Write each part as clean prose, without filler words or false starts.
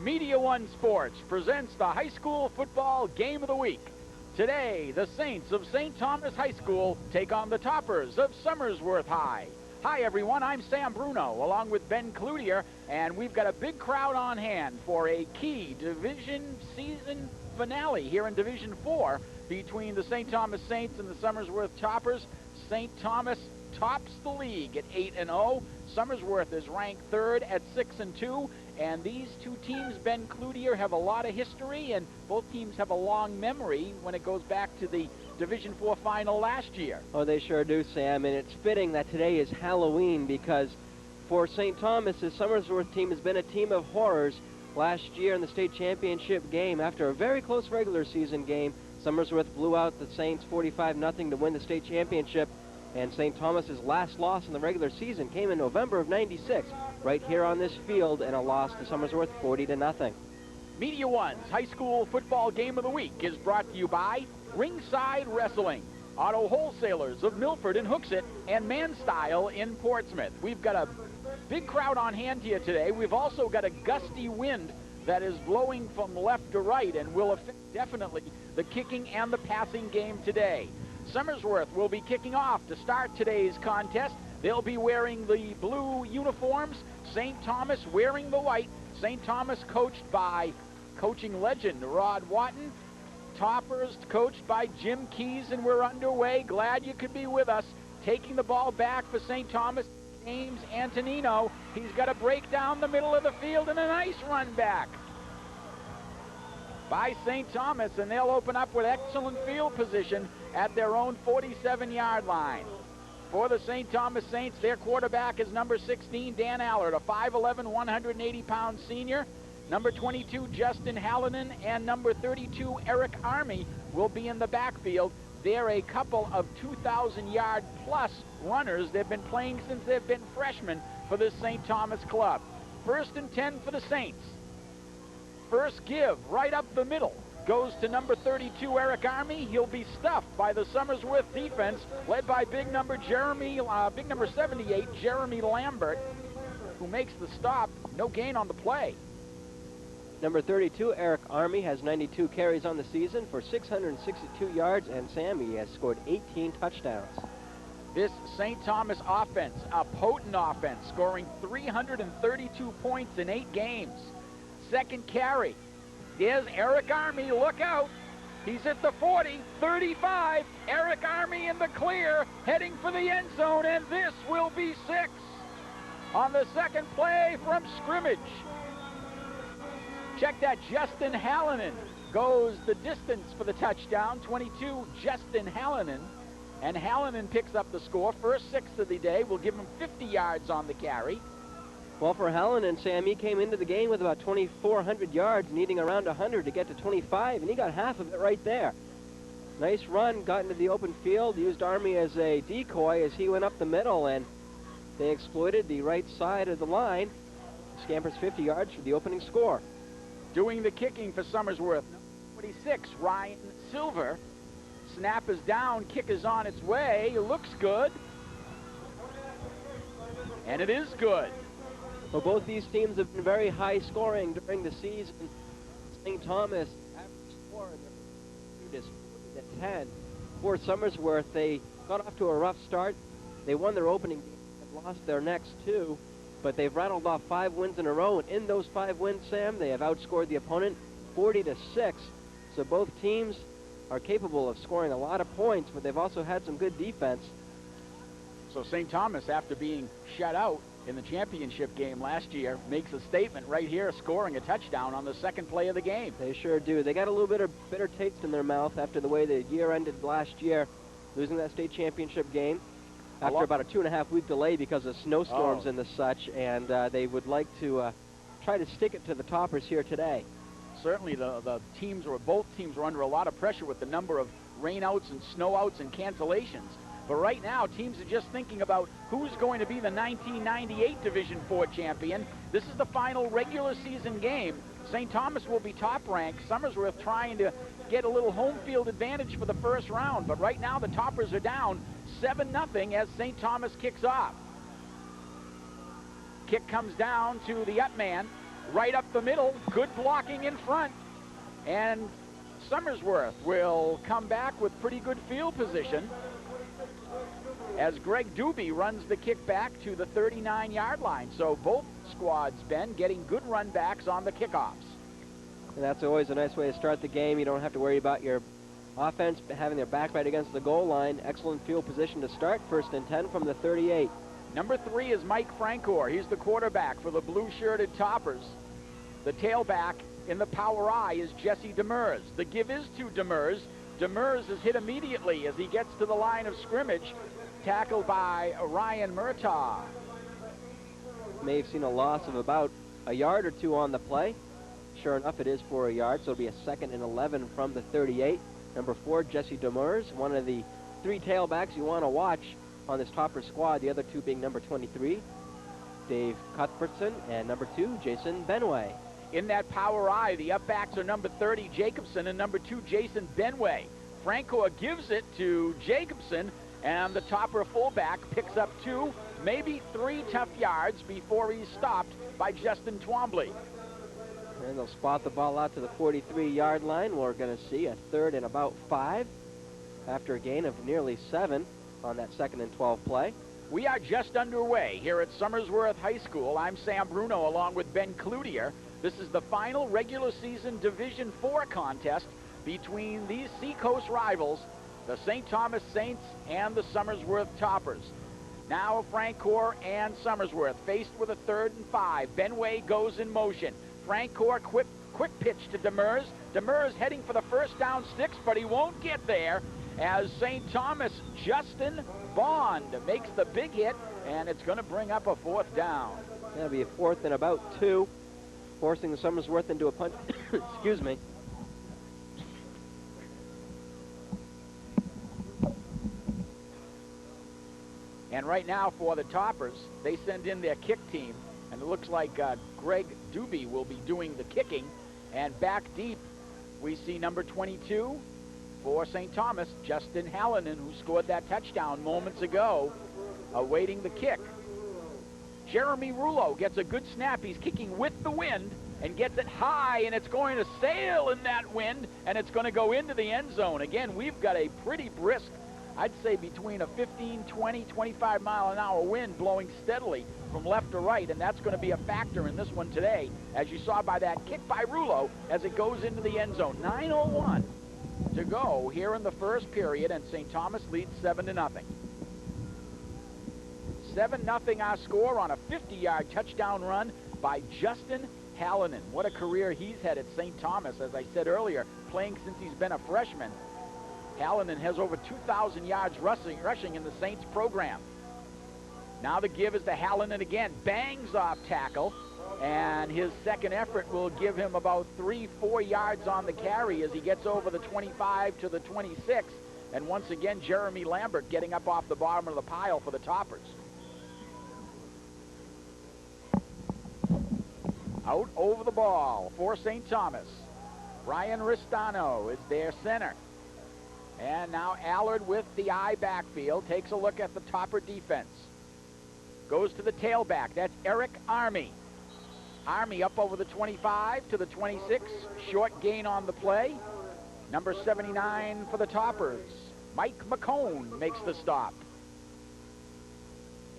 MediaOne Sports presents the high school football game of the week. Today, the Saints of St. Thomas High School take on the Toppers of Somersworth High. Hi everyone, I'm Sam Bruno along with Ben Cloutier, and we've got a big crowd on hand for a key division season finale here in Division 4 between the St. Thomas Saints and the Somersworth Toppers. St. Thomas tops the league at 8-0. Somersworth is ranked third at 6-2. And these two teams, Ben Cloutier, have a lot of history, and both teams have a long memory when it goes back to the Division 4 final last year. Oh, they sure do, Sam, and it's fitting that today is Halloween because for St. Thomas, the Somersworth team has been a team of horrors. Last year in the state championship game, after a very close regular season game, Somersworth blew out the Saints 45-0 to win the state championship, and St. Thomas's last loss in the regular season came in November of '96, right here on this field, and a loss to Somersworth 40-0. MediaOne's high school football game of the week is brought to you by Ringside Wrestling, Auto Wholesalers of Milford and Hooksett, and Manstyle in Portsmouth. We've got a big crowd on hand here today. We've also got a gusty wind that is blowing from left to right and will affect definitely the kicking and the passing game today. Somersworth will be kicking off to start today's contest. They'll be wearing the blue uniforms, St. Thomas wearing the white. St. Thomas coached by coaching legend Rod Watton. Toppers coached by Jim Keys, and we're underway. Glad you could be with us. Taking the ball back for St. Thomas, James Antonino. He's got a break down the middle of the field and a nice run back by St. Thomas, and they'll open up with excellent field position at their own 47-yard line. For the St. Thomas Saints, their quarterback is number 16, Dan Allard, a 5'11", 180-pound senior. Number 22, Justin Hallinan, and number 32, Eric Army, will be in the backfield. They're a couple of 2,000-yard-plus runners. They've been playing since they've been freshmen for this St. Thomas club. 1st and 10 for the Saints. First give, right up the middle, goes to number 32, Eric Army. He'll be stuffed by the Somersworth defense, led by big number 78, Jeremy Lambert, who makes the stop. No gain on the play. Number 32, Eric Army, has 92 carries on the season for 662 yards, and Sammy has scored 18 touchdowns. This St. Thomas offense, a potent offense, scoring 332 points in 8 games. Second carry. There's Eric Army. Look out. He's at the 40, 35. Eric Army in the clear, heading for the end zone, and this will be 6 on the second play from scrimmage. Check that. Justin Hallinan goes the distance for the touchdown. 22, Justin Hallinan. And Hallinan picks up the score. First 6 of the day. Will give him 50 yards on the carry. Well, for Hallinan, Sam, he came into the game with about 2,400 yards, needing around 100 to get to 25, and he got half of it right there. Nice run, got into the open field, used Army as a decoy as he went up the middle, and they exploited the right side of the line. Scampers 50 yards for the opening score. Doing the kicking for Somersworth, 46, Ryan Silver. Snap is down, kick is on its way. It looks good. And it is good. Well, both these teams have been very high scoring during the season. St. Thomas average score is 40-10. For Somersworth, they got off to a rough start. They won their opening game and lost their next 2, but they've rattled off 5 wins in a row, and in those 5 wins, Sam, they have outscored the opponent 40-6. So both teams are capable of scoring a lot of points, but they've also had some good defense. So St. Thomas, after being shut out in the championship game last year, makes a statement right here, scoring a touchdown on the second play of the game. They sure do. They got a little bit of bitter taste in their mouth after the way the year ended last year, losing that state championship game after about a 2.5-week delay because of snowstorms and the such, and they would like to try to stick it to the Toppers here today. Certainly both teams were under a lot of pressure with the number of rainouts and snowouts and cancellations. But right now, teams are just thinking about who's going to be the 1998 Division 4 champion. This is the final regular season game. St. Thomas will be top ranked. Somersworth trying to get a little home field advantage for the first round. But right now, the Toppers are down 7-0 as St. Thomas kicks off. Kick comes down to the up man. right up the middle. Good blocking in front. And Somersworth will come back with pretty good field position as Greg Doobie runs the kick back to the 39-yard line. So both squads, Ben, getting good run backs on the kickoffs. And that's always a nice way to start the game. You don't have to worry about your offense having their back right against the goal line. Excellent field position to start. 1st and 10 from the 38. Number 3 is Mike Francor. He's the quarterback for the blue-shirted Toppers. The tailback in the power I is Jesse Demers. The give is to Demers. Demers is hit immediately as he gets to the line of scrimmage, tackled by Ryan Murtaugh. May have seen a loss of about a yard or two on the play. Sure enough, it is for a yard, so it'll be a 2nd and 11 from the 38. Number 4, Jesse Demers, one of the 3 tailbacks you want to watch on this Topper squad, the other 2 being number 23, Dave Cuthbertson, and number 2, Jason Benway. In that power I, the up backs are number 30, Jacobson, and number 2, Jason Benway. Francor gives it to Jacobson, and the Topper fullback picks up 2, maybe 3 tough yards before he's stopped by Justin Twombly. And they'll spot the ball out to the 43-yard line. We're going to see a 3rd and about 5 after a gain of nearly 7 on that 2nd and 12 play. We are just underway here at Somersworth High School. I'm Sam Bruno along with Ben Cloutier. This is the final regular season Division IV contest between these Seacoast rivals, the St. Thomas Saints and the Somersworth Toppers. Now Francor and Somersworth faced with a 3rd and 5. Benway goes in motion. Francor quick pitch to Demers. Demers heading for the first down sticks, but he won't get there as St. Thomas Justin Bond makes the big hit, and it's going to bring up a 4th down. That'll be a 4th and about 2, forcing the Somersworth into a punt. Excuse me. And right now for the Toppers, they send in their kick team, and it looks like Greg Doobie will be doing the kicking. And back deep, we see number 22 for St. Thomas, Justin Hallinan, who scored that touchdown moments ago, awaiting the kick. Jeremy Rouleau gets a good snap. He's kicking with the wind and gets it high, and it's going to sail in that wind, and it's going to go into the end zone. Again, we've got a pretty brisk, I'd say between a 15, 20, 25 mile an hour wind blowing steadily from left to right, and that's going to be a factor in this one today, as you saw by that kick by Rouleau as it goes into the end zone. 9:01 to go here in the first period, and St. Thomas leads 7-0. 7-0 our score on a 50-yard touchdown run by Justin Hallinan. What a career he's had at St. Thomas, as I said earlier, playing since he's been a freshman. Hallinan has over 2,000 yards rushing in the Saints program. Now the give is to Hallinan again. Bangs off tackle, and his second effort will give him about 3-4 yards on the carry as he gets over the 25 to the 26. And once again, Jeremy Lambert getting up off the bottom of the pile for the Toppers. Out over the ball for St. Thomas. Ryan Ristano is their center. And now Allard with the I backfield takes a look at the Topper defense. Goes to the tailback. That's Eric Army. Army up over the 25 to the 26. Short gain on the play. Number 79 for the Toppers. Mike McCone makes the stop.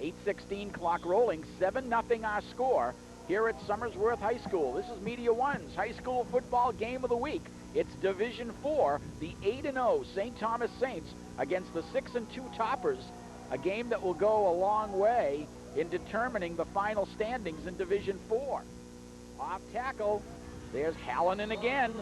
8:16 clock rolling. 7-0 our score here at Somersworth High School. This is MediaOne's high school football game of the week. It's Division IV, the 8-0 St. Thomas Saints against the 6-2 Toppers, a game that will go a long way in determining the final standings in Division IV. Off tackle, there's Hallinan again.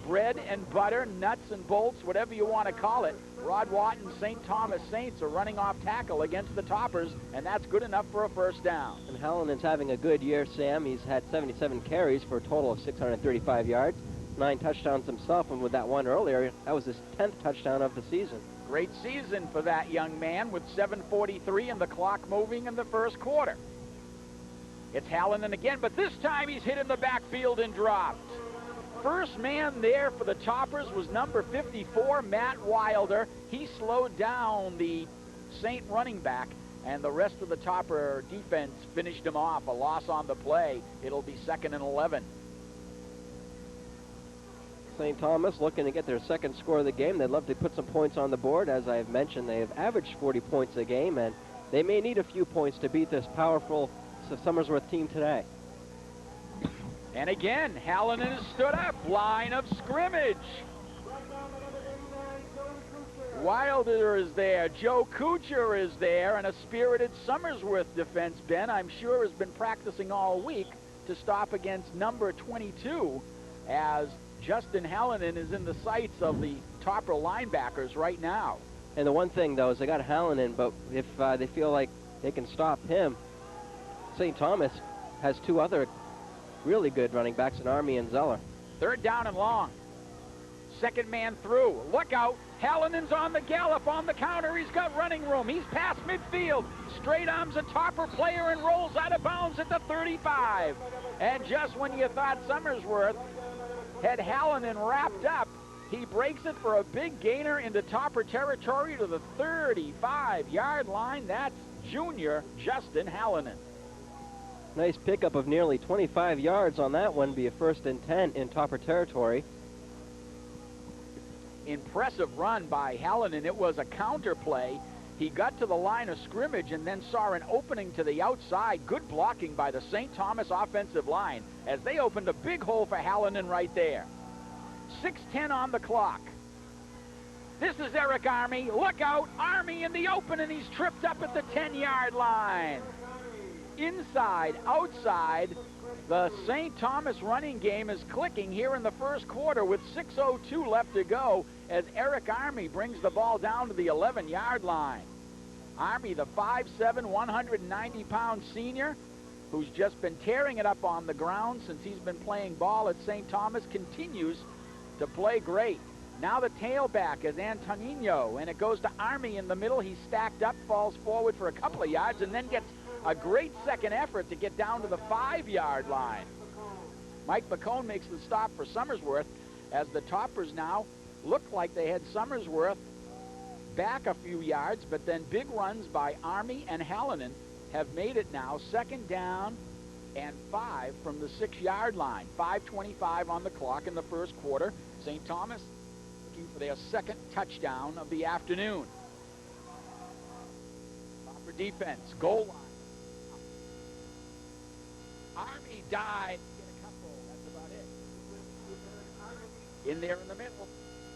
Bread and butter, nuts and bolts, whatever you want to call it. Rod Watton St. Thomas Saints are running off tackle against the Toppers, and that's good enough for a first down. And Hallinan's having a good year, Sam. He's had 77 carries for a total of 635 yards. 9 touchdowns himself, and with that one earlier, that was his 10th touchdown of the season. Great season for that young man with 7:43 and the clock moving in the first quarter. It's Hallinan again, but this time he's hit in the backfield and dropped. First man there for the Toppers was number 54, Matt Wilder. He slowed down the Saint running back and the rest of the Topper defense finished him off. A loss on the play. It'll be 2nd and 11. St. Thomas looking to get their second score of the game. They'd love to put some points on the board. As I have mentioned, they have averaged 40 points a game, and they may need a few points to beat this powerful Somersworth team today. And again, Hallinan has stood up. Line of scrimmage. Wilder is there. Joe Kuchar is there. And a spirited Somersworth defense, Ben, I'm sure has been practicing all week to stop against number 22, as Justin Hallinan is in the sights of the Topper linebackers right now. And the one thing, though, is they got Hallinan, but if they feel like they can stop him, St. Thomas has two other really good running backs in Army and Zeller. 3rd down and long. Second man through. Look out. Hallinan's on the gallop, on the counter. He's got running room. He's past midfield. Straight arms a Topper player and rolls out of bounds at the 35. And just when you thought Somersworth had Hallinan wrapped up, he breaks it for a big gainer into Topper territory to the 35-yard line. That's junior Justin Hallinan. Nice pickup of nearly 25 yards on that one. Be a 1st and 10 in Topper territory. Impressive run by Hallinan. It was a counter play. He got to the line of scrimmage and then saw an opening to the outside. Good blocking by the St. Thomas offensive line as they opened a big hole for Hallinan right there. 6:10 on the clock. This is Eric Army. Look out. Army in the open, and he's tripped up at the 10-yard line. Inside, outside, the St. Thomas running game is clicking here in the first quarter with 6:02 left to go as Eric Army brings the ball down to the 11-yard line. Army, the 5'7", 190-pound senior, who's just been tearing it up on the ground since he's been playing ball at St. Thomas, continues to play great. Now the tailback is Antonino, and it goes to Army in the middle. He's stacked up, falls forward for a couple of yards, and then gets a great second effort to get down to the 5-yard line. Mike McCone makes the stop for Somersworth as the Toppers now look like they had Somersworth back a few yards, but then big runs by Army and Hallinan have made it now 2nd down and 5 from the 6-yard line. 5:25 on the clock in the first quarter. St. Thomas looking for their 2nd touchdown of the afternoon. Topper defense, goal line. Army died. Get a couple. That's about it. In there in the middle,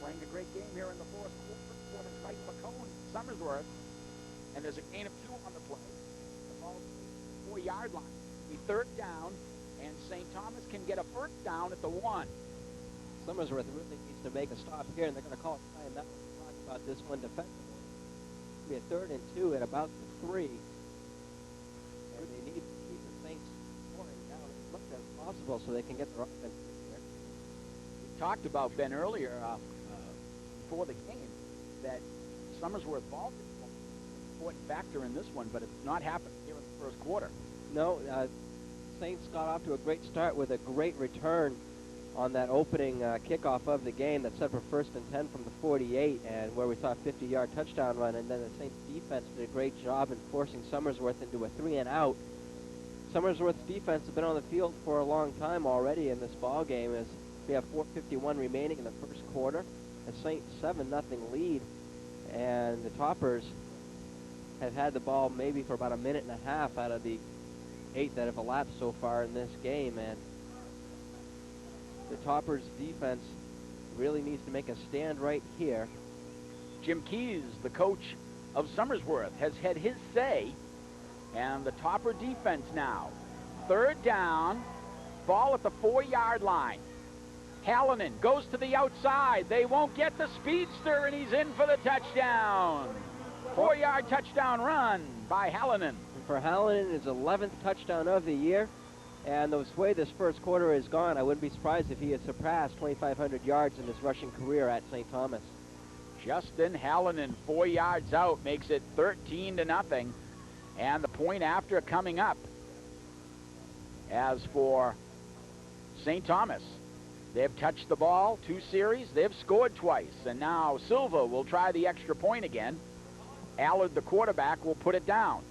playing a great game here in the fourth quarter. Mike McCone, Somersworth, and there's a gain of 2 on the play. The ball 4-yard line. Be 3rd down, and St. Thomas can get a 1st down at the 1. Somersworth really needs to make a stop here, and they're going to call a timeout to talk about this one defensively. It'll be a 3rd and 2 at about the 3. And they need to keep the Saints scoring down as much as possible so they can get their offense in here. We talked about, Ben, earlier before the game that Somersworth ball is an important factor in this one, but it's not happened here in the first quarter. No, Saints got off to a great start with a great return on that opening kickoff of the game that set for 1st and 10 from the 48, and where we saw a 50-yard touchdown run, and then the Saints defense did a great job in forcing Somersworth into a 3-and-out. Somersworth's defense has been on the field for a long time already in this ball game, as we have 4:51 remaining in the first quarter. A Saints 7-0 lead, and the Toppers have had the ball maybe for about a minute and a half out of the 8 that have elapsed so far in this game, and the Toppers defense really needs to make a stand right here. Jim Keys, the coach of Somersworth, has had his say, and the Topper defense now. 3rd down, ball at the 4-yard line. Hallinan goes to the outside. They won't get the speedster, and he's in for the touchdown. 4-yard touchdown run by Hallinan. For Hallinan, his 11th touchdown of the year. And the way this first quarter is gone, I wouldn't be surprised if he had surpassed 2,500 yards in his rushing career at St. Thomas. Justin Hallinan, 4 yards out, makes it 13-0. And the point after coming up. As for St. Thomas, they've touched the ball 2 series. They've scored twice. And now Silva will try the extra point again. Allard, the quarterback, will put it down.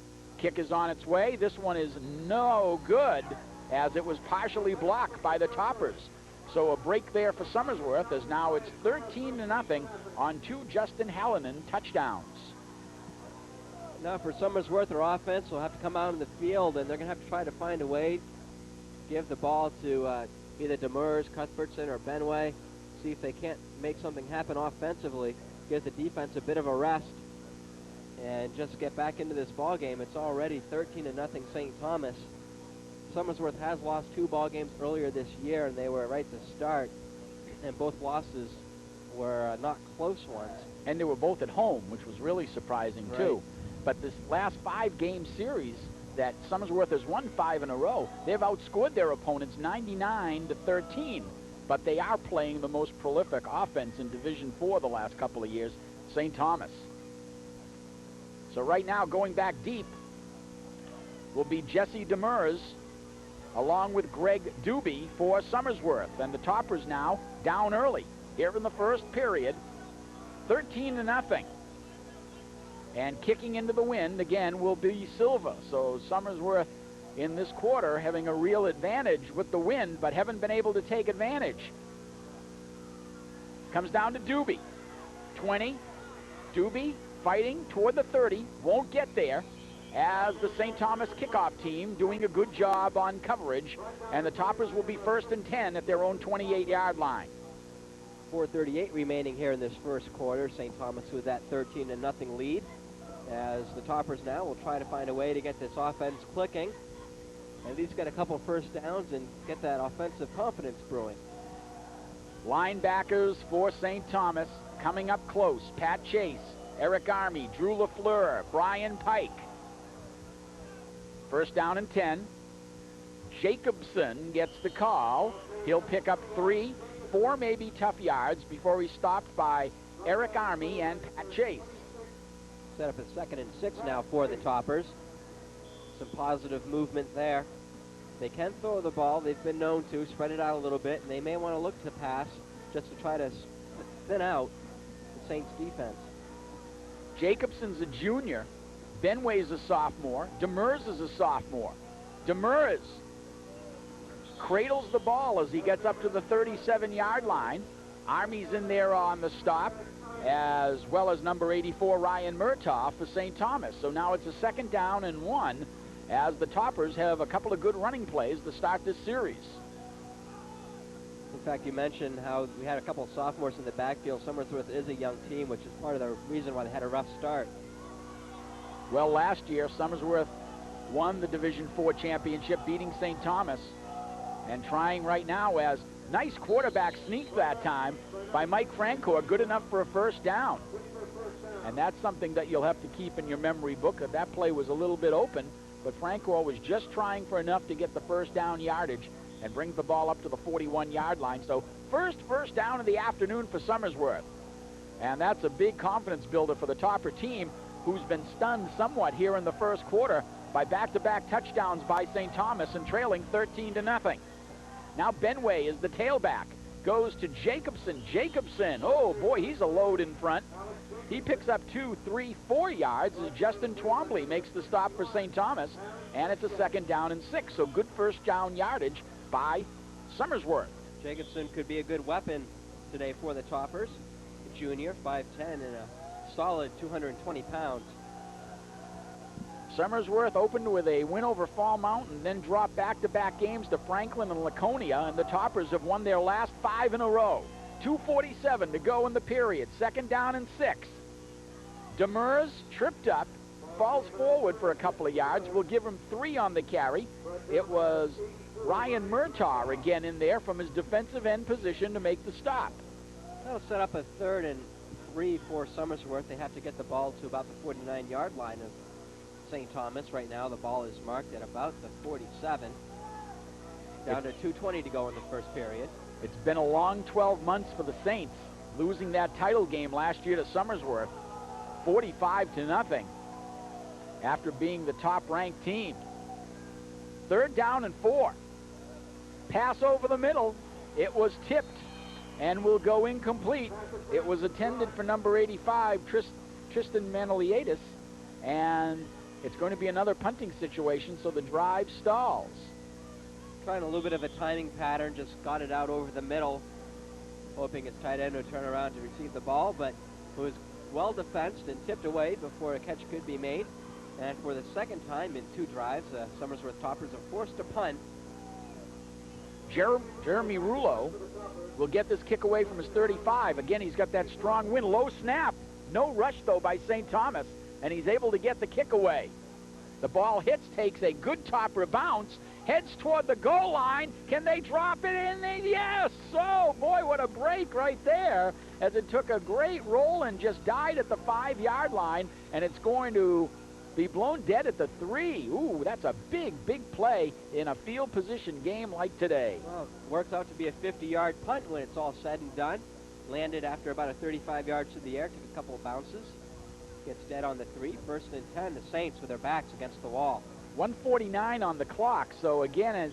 Kick is on its way. This one is no good, as it was partially blocked by the Toppers. So a break there for Somersworth, as now it's 13-0 on 2 Justin Hallinan touchdowns. Now for Somersworth, their offense will have to come out in the field, and they're going to have to try to find a way to give the ball to either Demers, Cuthbertson, or Benway. See if they can't make something happen offensively, give the defense a bit of a rest, and just get back into this ball game. It's already 13-0 St. Thomas. Somersworth has lost 2 ball games earlier this year, and they were right to start, and both losses were not close ones. And they were both at home, which was really surprising, too. But this last 5-game series that Somersworth has won 5 in a row, they've outscored their opponents 99-13. But they are playing the most prolific offense in Division IV the last couple of years, St. Thomas. So right now, going back deep, will be Jesse Demers, along with Greg Doobie for Somersworth. And the Toppers now down early here in the first period, 13-0. And kicking into the wind again will be Silva. So Somersworth in this quarter having a real advantage with the wind, but haven't been able to take advantage. Comes down to Doobie. 20. Doobie fighting toward the 30. Won't get there, as the St. Thomas kickoff team doing a good job on coverage, and the Toppers will be 1st and 10 at their own 28-yard line. 4:38 remaining here in this first quarter. St. Thomas with that 13-0 lead, as the Toppers now will try to find a way to get this offense clicking, and at least get a couple first downs and get that offensive confidence brewing. Linebackers for St. Thomas coming up close. Pat Chase, Eric Army, Drew LaFleur, Brian Pike. First down and 10. Jacobson gets the call. He'll pick up 3, 4 maybe tough yards before he's stopped by Eric Army and Pat Chase. Set up a 2nd and 6 now for the Toppers. Some positive movement there. They can throw the ball. They've been known to spread it out a little bit, and they may want to look to pass just to try to thin out the Saints defense. Jacobson's a junior. Benway's a sophomore. Demers is a sophomore. Demers cradles the ball as he gets up to the 37-yard line. Army's in there on the stop, as well as number 84, Ryan Murtaugh for St. Thomas. So now it's a 2nd down and 1, as the Toppers have a couple of good running plays to start this series. In fact, you mentioned how we had a couple of sophomores in the backfield. Somersworth is a young team, which is part of the reason why they had a rough start. Well, last year, Somersworth won the Division IV championship, beating St. Thomas, and trying right now, as nice quarterback sneak that time by Mike Francoeur, good enough for a first down. And that's something that you'll have to keep in your memory book. That play was a little bit open, but Francoeur was just trying for enough to get the first down yardage and brings the ball up to the 41-yard line. So first down of the afternoon for Somersworth. And that's a big confidence builder for the Topper team, who's been stunned somewhat here in the first quarter by back-to-back touchdowns by St. Thomas and trailing 13-0. Now Benway is the tailback. Goes to Jacobson. Jacobson, oh boy, he's a load in front. He picks up 2, 3, 4 yards as Justin Twombly makes the stop for St. Thomas, and it's a 2nd down and 6. So good first down yardage by Somersworth. Jacobson could be a good weapon today for the Toppers. A junior, 5'10", and a solid 220 pounds. Somersworth opened with a win over Fall Mountain, then dropped back-to-back games to Franklin and Laconia, and the Toppers have won their last 5 in a row. 2:47 to go in the period. 2nd down and 6. Demers tripped up, falls forward for a couple of yards. We'll give him 3 on the carry. It was Ryan Murtaugh again in there from his defensive end position to make the stop. That'll set up a 3rd and 3 for Somersworth. They have to get the ball to about the 49-yard line of St. Thomas. Right now the ball is marked at about the 47. Down to 2:20 to go in the first period. It's been a long 12 months for the Saints, losing that title game last year to Somersworth, 45-0, after being the top-ranked team. 3rd down and 4. Pass over the middle. It was tipped and will go incomplete. It was intended for number 85, Tristan Manoliatis, and It's going to be another punting situation, so the drive stalls. Trying a little bit of a timing pattern, just got it out over the middle, hoping his tight end would turn around to receive the ball, but it was well defensed and tipped away before a catch could be made. And for the second time in 2 drives, Somersworth Toppers are forced to punt. Jeremy Rulo will get this kick away from his 35. Again, he's got that strong wind. Low snap. No rush, though, by St. Thomas, and he's able to get the kick away. The ball hits, takes a good topper bounce, heads toward the goal line. Can they drop it in? Yes! Oh, boy, what a break right there, as it took a great roll and just died at the 5-yard line, and it's going to be blown dead at the 3. Ooh, that's a big, big play in a field position game like today. Well, works out to be a 50-yard punt when it's all said and done. Landed after about a 35 yards to the air, took a couple of bounces. Gets dead on the 3. First and 10, the Saints with their backs against the wall. 1:49 on the clock, so again, as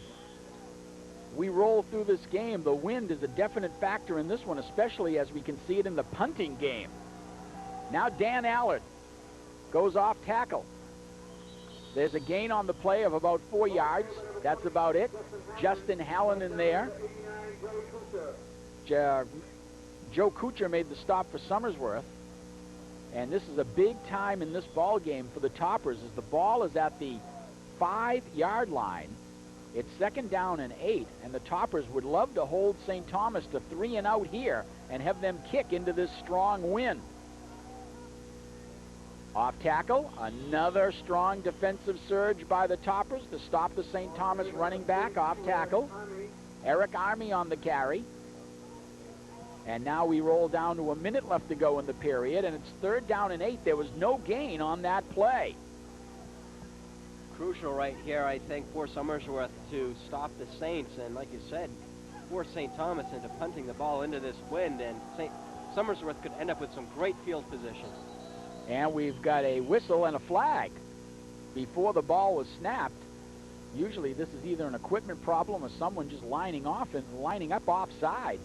we roll through this game, the wind is a definite factor in this one, especially as we can see it in the punting game. Now Dan Allard goes off tackle. There's a gain on the play of about 4 yards. That's about it. Justin Hallinan there. Joe Kuchar made the stop for Somersworth. And this is a big time in this ball game for the Toppers, as the ball is at the 5-yard line. It's 2nd down and 8, and the Toppers would love to hold St. Thomas to 3 and out here and have them kick into this strong wind. Off tackle, another strong defensive surge by the Toppers to stop the St. Thomas running back. Off tackle, Eric Army on the carry. And now we roll down to a minute left to go in the period, and it's 3rd down and 8. There was no gain on that play. Crucial right here, I think, for Somersworth to stop the Saints, and like you said, force St. Thomas into punting the ball into this wind, and Somersworth could end up with some great field position. And we've got a whistle and a flag before the ball was snapped. Usually this is either an equipment problem or someone just lining off and lining up offside.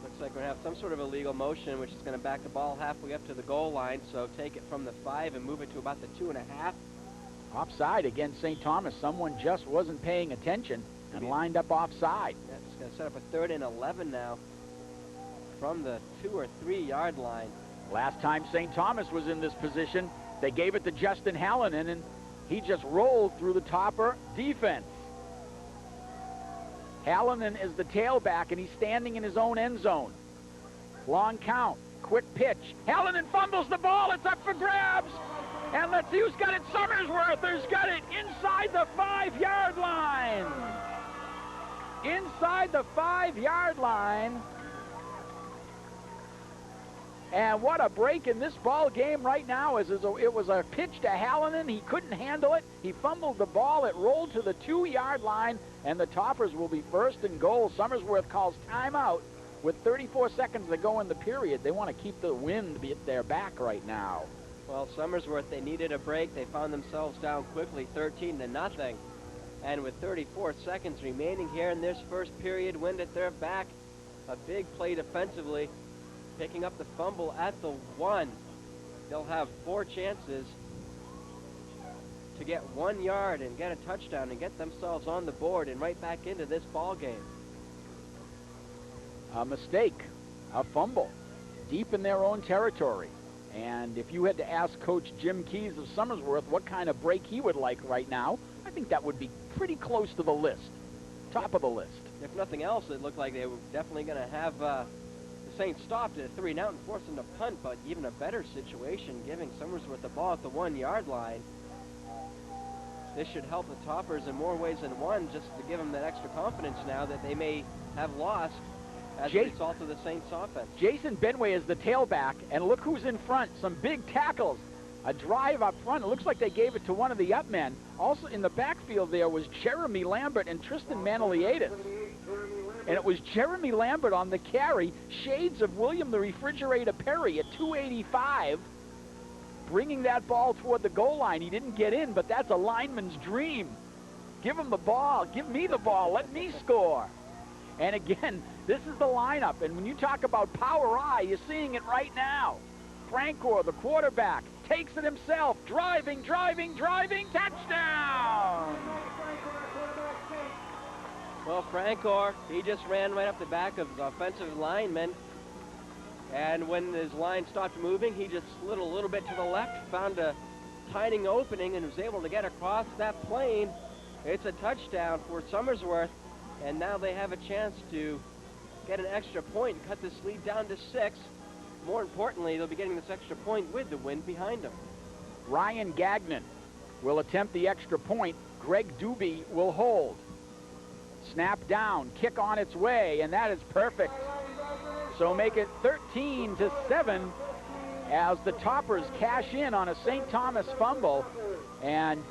Looks like we're going to have some sort of illegal motion, which is going to back the ball halfway up to the goal line, so take it from the 5 and move it to about the 2.5. Offside against St. Thomas. Someone just wasn't paying attention and lined up offside. Yeah, it's going to set up a 3rd and 11 now from the 2 or 3 yard line. Last time St. Thomas was in this position, they gave it to Justin Hallinan, and he just rolled through the Topper defense. Hallinan is the tailback, and he's standing in his own end zone. Long count, quick pitch. Hallinan fumbles the ball. It's up for grabs. And let's see who's got it. Somersworth has got it inside the 5-yard line. Inside the 5-yard line. And what a break in this ball game right now. It was a pitch to Hallinan. He couldn't handle it. He fumbled the ball. It rolled to the 2-yard line, and the Toppers will be 1st and goal. Somersworth calls timeout with 34 seconds to go in the period. They want to keep the wind at their back right now. Well, Somersworth, they needed a break. They found themselves down quickly, 13-0. And with 34 seconds remaining here in this first period, wind at their back, a big play defensively, picking up the fumble at the 1. They'll have 4 chances to get 1 yard and get a touchdown and get themselves on the board and right back into this ball game. A mistake, a fumble, deep in their own territory. And if you had to ask Coach Jim Keys of Somersworth what kind of break he would like right now, I think that would be pretty close to the list, top of the list. If nothing else, it looked like they were definitely going to have the Saints stopped at 3 and out and forced them to punt, but even a better situation, giving Somersworth the ball at the 1-yard line. This should help the Toppers in more ways than one, just to give them that extra confidence now that they may have lost as a result of the Saints offense. Jason Benway is the tailback, and look who's in front. Some big tackles. A drive up front. It looks like they gave it to one of the up men. Also in the backfield there was Jeremy Lambert and Tristan Manoliatis. And it was Jeremy Lambert on the carry, shades of William the Refrigerator Perry at 285, bringing that ball toward the goal line. He didn't get in, but that's a lineman's dream. Give him the ball. Give me the ball. Let me score. And again, this is the lineup. And when you talk about power eye, you're seeing it right now. Francor, the quarterback, takes it himself. Driving, touchdown! Well, Francor, he just ran right up the back of his offensive lineman. And when his line stopped moving, he just slid a little bit to the left, found a tiny opening, and was able to get across that plane. It's a touchdown for Somersworth, and now they have a chance to get an extra point and cut this lead down to 6. More importantly, they'll be getting this extra point with the wind behind them. Ryan Gagnon will attempt the extra point. Greg Doobie will hold. Snap down, kick on its way, and that is perfect. So make it 13-7 as the Toppers cash in on a St. Thomas fumble. And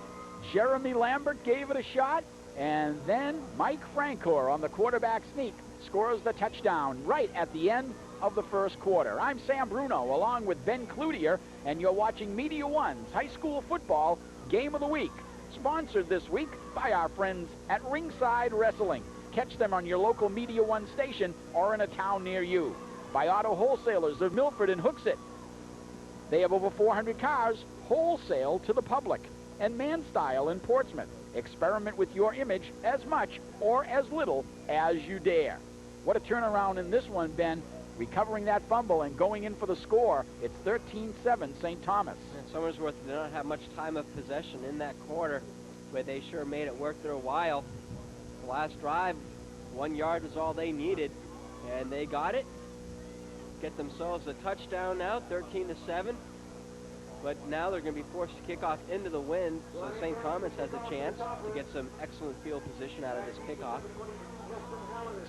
Jeremy Lambert gave it a shot, and then Mike Francor on the quarterback sneak scores the touchdown right at the end of the first quarter. I'm Sam Bruno along with Ben Cloutier, and you're watching MediaOne's High School Football Game of the Week, sponsored this week by our friends at Ringside Wrestling. Catch them on your local MediaOne station or in a town near you. By Auto Wholesalers of Milford and Hooksett. They have over 400 cars wholesale to the public. And ManStyle in Portsmouth. Experiment with your image as much or as little as you dare. What a turnaround in this one, Ben. Recovering that fumble and going in for the score. It's 13-7 St. Thomas. And Somersworth did not have much time of possession in that quarter, but they sure made it worth their while. The last drive, 1 yard was all they needed, and they got it. Get themselves a touchdown now, 13-7. But now they're going to be forced to kick off into the wind, so St. Thomas has a chance to get some excellent field position out of this kickoff.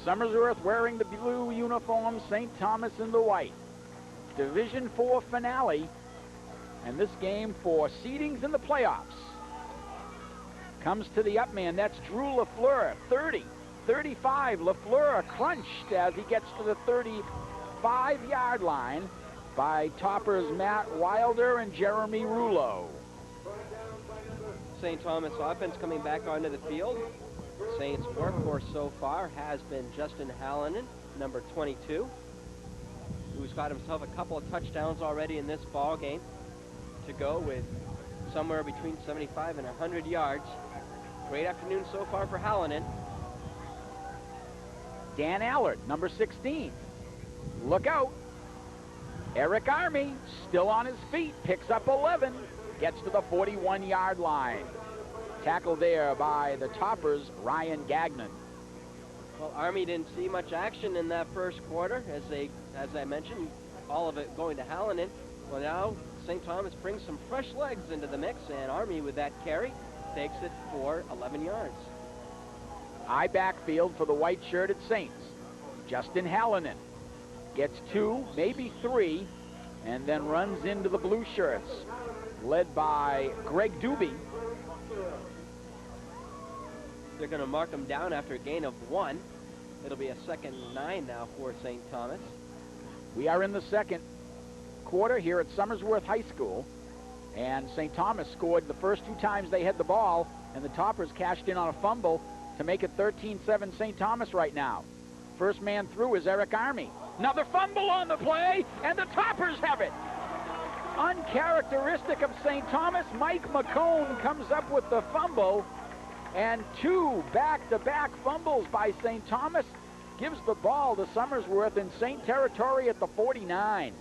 Somersworth wearing the blue uniform, St. Thomas in the white. Division 4 finale, and this game for seedings in the playoffs. Comes to the up man, that's Drew LaFleur, 30-35. LaFleur crunched as he gets to the 35-yard line by Toppers Matt Wilder and Jeremy Rouleau. St. Thomas offense coming back onto the field. Saints' workhorse so far has been Justin Hallinan, number 22, who's got himself a couple of touchdowns already in this ball game to go with somewhere between 75 and 100 yards. Great afternoon so far for Hallinan. Dan Allard, number 16. Look out. Eric Army, still on his feet, picks up 11, gets to the 41-yard line. Tackled there by the Toppers, Ryan Gagnon. Well, Army didn't see much action in that first quarter, as I mentioned, all of it going to Hallinan. Well, now St. Thomas brings some fresh legs into the mix, and Army with that carry takes it for 11 yards. High backfield for the white-shirted Saints. Justin Hallinan gets 2, maybe 3, and then runs into the blue shirts, led by Greg Doobie. They're going to mark him down after a gain of 1. It'll be a 2nd and 9 now for St. Thomas. We are in the second quarter here at Somersworth High School, and St. Thomas scored the first 2 times they had the ball, and the Toppers cashed in on a fumble to make it 13-7 St. Thomas right now. First man through is Eric Army. Another fumble on the play, and the Toppers have it. Uncharacteristic of St. Thomas, Mike McCone comes up with the fumble, and 2 back-to-back fumbles by St. Thomas gives the ball to Somersworth in St. territory at the 49.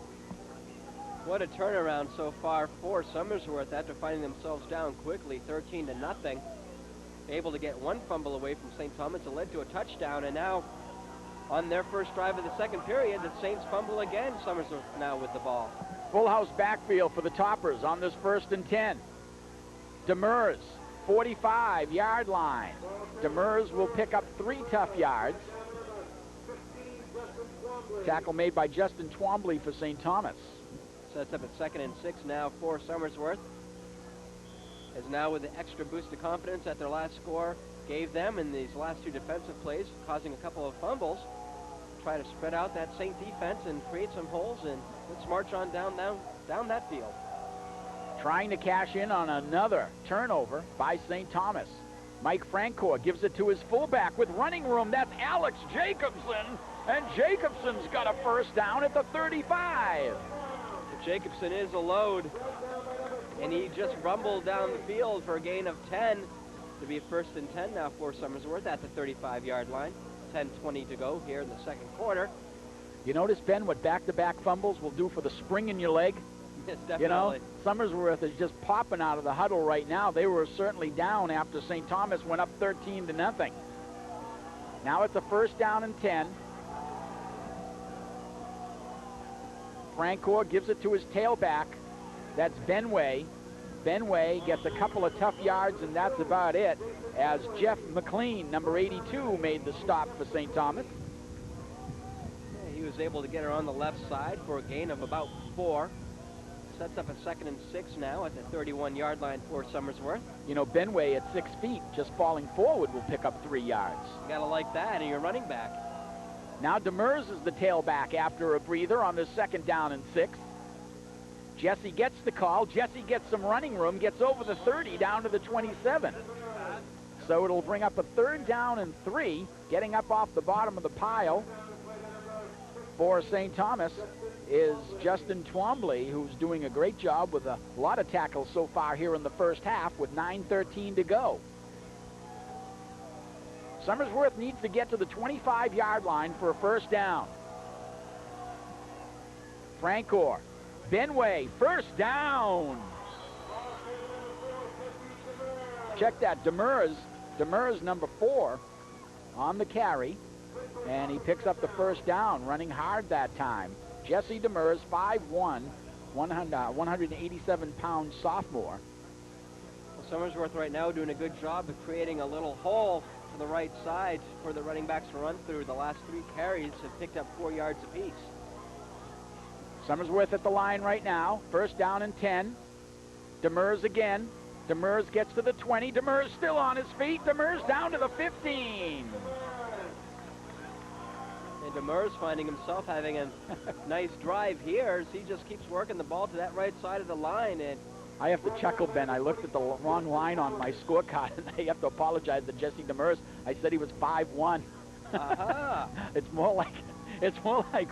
What a turnaround so far for Somersworth after finding themselves down quickly, 13-0. Able to get 1 fumble away from St. Thomas. It led to a touchdown, and now on their first drive of the second period, the Saints fumble again. Somersworth now with the ball. Full house backfield for the Toppers on this 1st and 10. Demers, 45-yard line. Demers will pick up 3 tough yards. Tackle made by Justin Twombly for St. Thomas. Sets up at 2nd and 6 now for Somersworth. As now with the extra boost of confidence that their last score gave them in these last 2 defensive plays, causing a couple of fumbles. Try to spread out that St. defense and create some holes, and let's march on down that field. Trying to cash in on another turnover by St. Thomas. Mike Francor gives it to his fullback with running room. That's Alex Jacobson, and Jacobson's got a first down at the 35. Jacobson is a load. And he just rumbled down the field for a gain of 10 to be first and 10 now for Somersworth at the 35-yard line. 10:20 to go here in the second quarter. You notice, Ben, what back-to-back fumbles will do for the spring in your leg? Yes, definitely. You know, Somersworth is just popping out of the huddle right now. They were certainly down after St. Thomas went up 13-0. Now it's a first down and 10. Francoeur gives it to his tailback. That's Benway. Benway gets a couple of tough yards, and that's about it, as Jeff McLean, number 82, made the stop for St. Thomas. Yeah, he was able to get her on the left side for a gain of about 4. Sets up a 2nd and 6 now at the 31-yard line for Somersworth. You know, Benway at 6 feet, just falling forward, will pick up 3 yards. You gotta like that, and you're running back. Now Demers is the tailback after a breather on the 2nd down and 6. Jesse gets the call. Jesse gets some running room, gets over the 30 down to the 27. So it'll bring up a 3rd down and 3, getting up off the bottom of the pile for St. Thomas is Justin Twombly, who's doing a great job with a lot of tackles so far here in the first half with 9:13 to go. Somersworth needs to get to the 25-yard line for a first down. Francoeur. Benway, first down. Check that, Demers, number 4, on the carry, and he picks up the first down, running hard that time. Jesse Demers, 5'1", 187-pound sophomore. Well, Somersworth right now doing a good job of creating a little hole to the right side for the running backs to run through. The last 3 carries have picked up 4 yards apiece. Somersworth at the line right now. First down and 10. Demers again. Demers gets to the 20. Demers still on his feet. Demers down to the 15. And Demers finding himself having a nice drive here as he just keeps working the ball to that right side of the line. And I have to chuckle, Ben. I looked at the wrong line on my scorecard, and I have to apologize to Jesse Demers. I said he was 5'1". Uh-huh. It's more like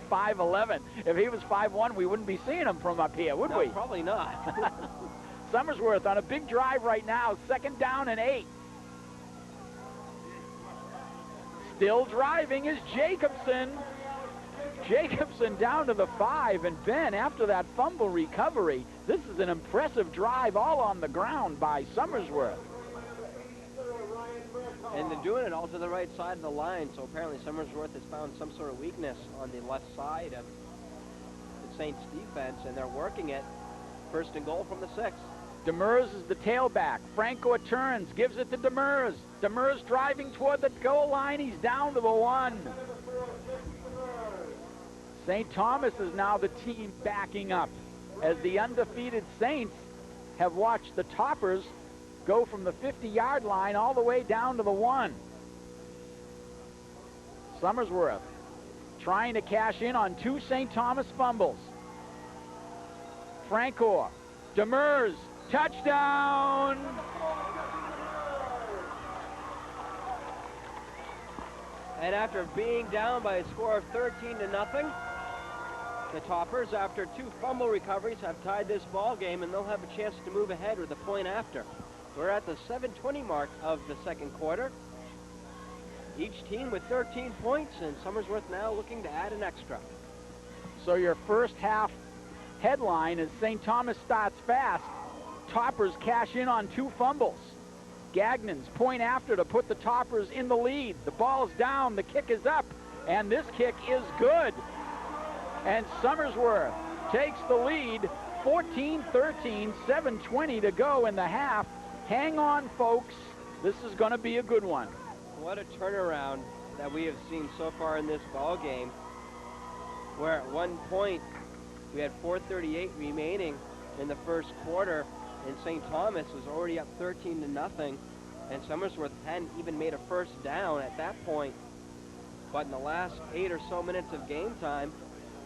5'11". If he was 5'1", we wouldn't be seeing him from up here, would No, we? probably not. Somersworth on a big drive right now, 2nd down and 8. Still driving is Jacobson. Jacobson down to the 5, and Ben, after that fumble recovery, this is an impressive drive all on the ground by Somersworth. And they're doing it all to the right side of the line, so apparently Somersworth has found some sort of weakness on the left side of the Saints defense, and they're working it. First and goal from the 6. Demers is the tailback. Francoeur turns, gives it to Demers. Demers driving toward the goal line. He's down to the 1. St. Thomas is now the team backing up as the undefeated Saints have watched the Toppers go from the 50-yard line all the way down to the 1. Somersworth trying to cash in on 2 St. Thomas fumbles. Francoeur, Demers, touchdown! And after being down by a score of 13-0, the Toppers, after 2 fumble recoveries, have tied this ball game, and they'll have a chance to move ahead with a point after. We're at the 7:20 mark of the second quarter. Each team with 13 points, and Somersworth now looking to add an extra. So your first half headline is St. Thomas starts fast. Toppers cash in on 2 fumbles. Gagnon's point after to put the Toppers in the lead. The ball's down, the kick is up, and this kick is good. And Somersworth takes the lead, 14-13, 7:20 to go in the half. Hang on, folks. This is going to be a good one. What a turnaround that we have seen so far in this ball game, where at one point we had 4:38 remaining in the first quarter, and St. Thomas was already up 13-0, and Somersworth hadn't even made a first down at that point. But in the last 8 or so minutes of game time,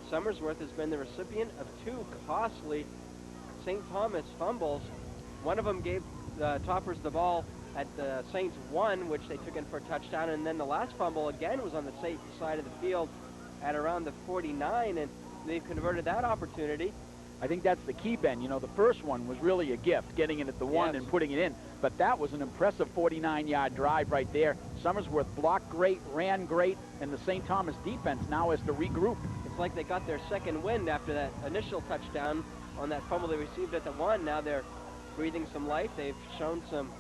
Somersworth has been the recipient of 2 costly St. Thomas fumbles. One of them gave the Toppers the ball at the Saints 1, which they took in for a touchdown, and then the last fumble again was on the Saints side of the field at around the 49, and they've converted that opportunity. I think that's the key, Ben. You know, the first one was really a gift, getting it at the one and putting it in. But that was an impressive 49-yard drive right there. Somersworth blocked great, ran great, and the St. Thomas defense now has to regroup. It's like they got their second wind after that initial touchdown on that fumble they received at the one. Now they're breathing some life. They've shown some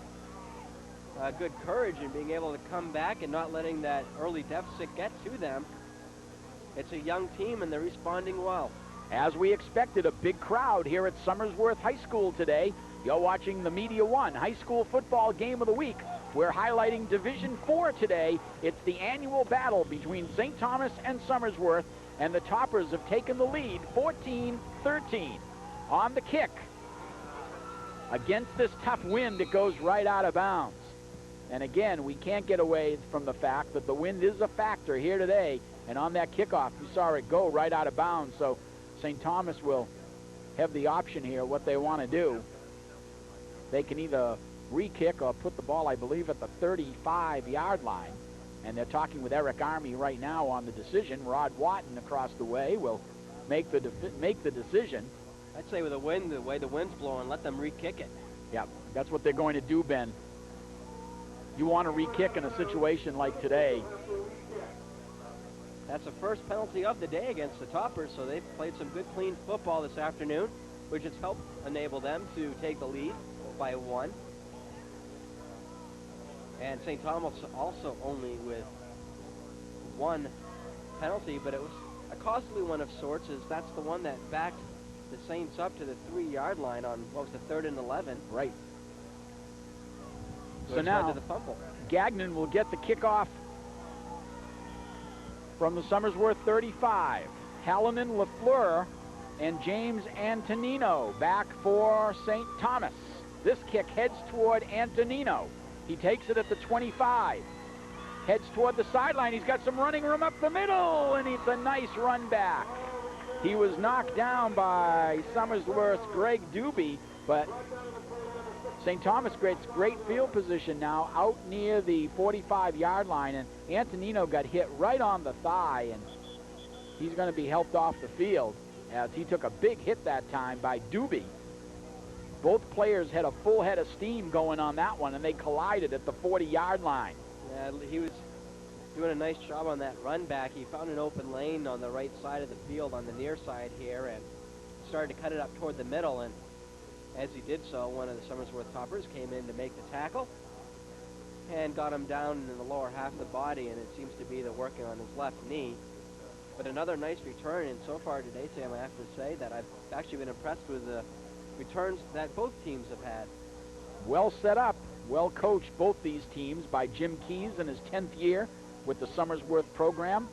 good courage in being able to come back and not letting that early deficit get to them. It's a young team, and they're responding well. As we expected, a big crowd here at Somersworth High School today. You're watching the MediaOne High School Football Game of the Week. We're highlighting Division 4 today. It's the annual battle between St. Thomas and Somersworth, and the Toppers have taken the lead 14-13. On the kick, against this tough wind, it goes right out of bounds. And again, we can't get away from the fact that the wind is a factor here today. And on that kickoff, you saw it go right out of bounds. So St. Thomas will have the option here, what they want to do. They can either re-kick or put the ball, I believe, at the 35-yard line. And they're talking with Eric Army right now on the decision. Rod Watton across the way will make the decision. I'd say with the wind, the way the wind's blowing, let them re-kick it. Yeah, that's what they're going to do, Ben. You want to re-kick in a situation like today. That's the first penalty of the day against the Toppers, so they've played some good, clean football this afternoon, which has helped enable them to take the lead by 1. And St. Thomas also only with 1 penalty, but it was a costly one of sorts, as that's the one that backed the Saints up to the 3-yard line on, what was the 3rd and 11. Right. So now, to the fumble. Gagnon will get the kickoff from the Somersworth 35. Hallinan, LaFleur, and James Antonino back for St. Thomas. This kick heads toward Antonino. He takes it at the 25. Heads toward the sideline. He's got some running room up the middle, and it's a nice run back. He was knocked down by Somersworth's Greg Doobie, but St. Thomas gets great field position now out near the 45-yard line, and Antonino got hit right on the thigh, and he's going to be helped off the field as he took a big hit that time by Doobie. Both players had a full head of steam going on that one, and they collided at the 40-yard line. Yeah, he was doing a nice job on that run back. He found an open lane on the right side of the field on the near side here and started to cut it up toward the middle, and as he did so, one of the Somersworth Toppers came in to make the tackle and got him down in the lower half of the body, and it seems to be the working on his left knee. But another nice return, and so far today, Sam, I have to say that I've actually been impressed with the returns that both teams have had. Well set up, well coached, both these teams, by Jim Keys in his 10th year with the Somersworth program.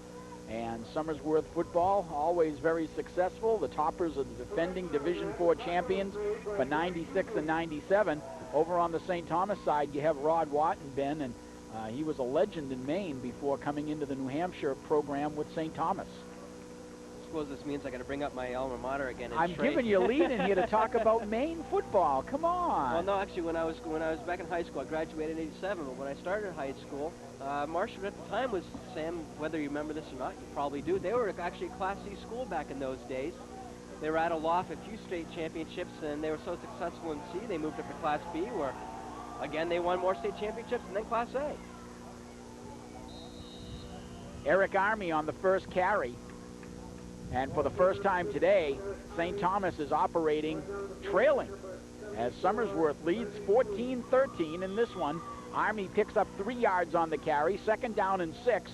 And Somersworth football, always very successful. The Toppers are the defending Division 4 champions for 96 and 97. Over on the St. Thomas side, you have Rod Watton, Ben, and he was a legend in Maine before coming into the New Hampshire program with St. Thomas. I suppose this means I got to bring up my alma mater again. I'm giving you a lead in here to talk about Maine football. Come on. Well, no, actually, when I was back in high school, I graduated in '87. But when I started high school, Marshall at the time was, Sam, whether you remember this or not, you probably do. They were actually a Class C school back in those days. They rattled off a few state championships, and they were so successful in C, they moved up to Class B, where again they won more state championships, and then Class A. Eric Army on the first carry. And for the first time today, St. Thomas is operating trailing as Somersworth leads 14-13 in this one. Army picks up 3 yards on the carry, 2nd down and 6,